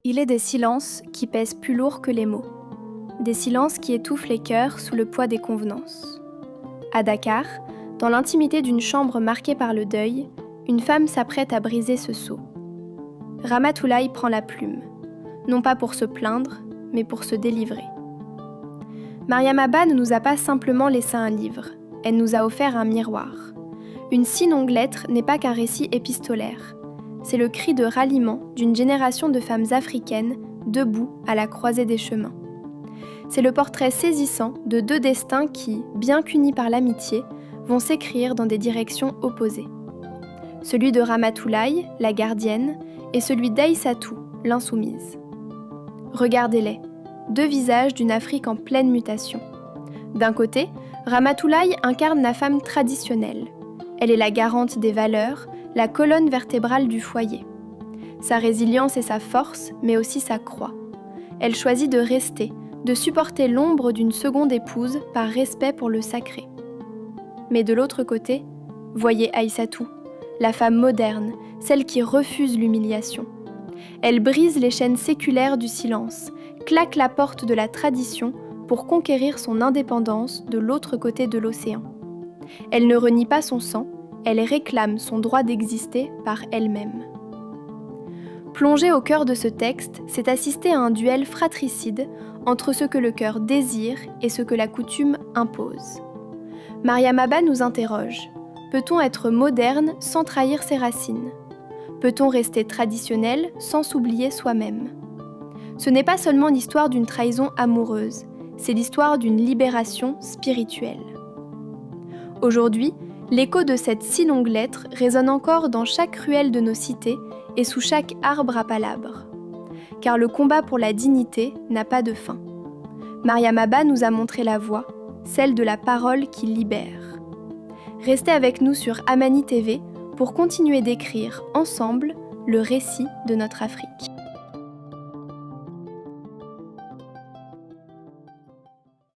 Il est des silences qui pèsent plus lourd que les mots. Des silences qui étouffent les cœurs sous le poids des convenances. À Dakar, dans l'intimité d'une chambre marquée par le deuil, une femme s'apprête à briser ce sceau. Ramatoulaye prend la plume, non pas pour se plaindre, mais pour se délivrer. Mariam Abba ne nous a pas simplement laissé un livre, elle nous a offert un miroir. Une si longue lettre n'est pas qu'un récit épistolaire. C'est le cri de ralliement d'une génération de femmes africaines debout à la croisée des chemins. C'est le portrait saisissant de deux destins qui, bien qu'unis par l'amitié, vont s'écrire dans des directions opposées. Celui de Ramatoulaye, la gardienne, et celui d'Aïssatou, l'insoumise. Regardez-les, deux visages d'une Afrique en pleine mutation. D'un côté, Ramatoulaye incarne la femme traditionnelle. Elle est la garante des valeurs, la colonne vertébrale du foyer. Sa résilience est sa force, mais aussi sa croix. Elle choisit de rester, de supporter l'ombre d'une seconde épouse par respect pour le sacré. Mais de l'autre côté, voyez Aïssatou, la femme moderne, celle qui refuse l'humiliation. Elle brise les chaînes séculaires du silence, claque la porte de la tradition pour conquérir son indépendance de l'autre côté de l'océan. Elle ne renie pas son sang, elle réclame son droit d'exister par elle-même. Plonger au cœur de ce texte, c'est assister à un duel fratricide entre ce que le cœur désire et ce que la coutume impose. Mariam Abba nous interroge. Peut-on être moderne sans trahir ses racines ? Peut-on rester traditionnel sans s'oublier soi-même ? Ce n'est pas seulement l'histoire d'une trahison amoureuse, c'est l'histoire d'une libération spirituelle. Aujourd'hui, l'écho de cette si longue lettre résonne encore dans chaque ruelle de nos cités et sous chaque arbre à palabres. Car le combat pour la dignité n'a pas de fin. Mariam Abba nous a montré la voie, celle de la parole qui libère. Restez avec nous sur Amani TV pour continuer d'écrire ensemble le récit de notre Afrique.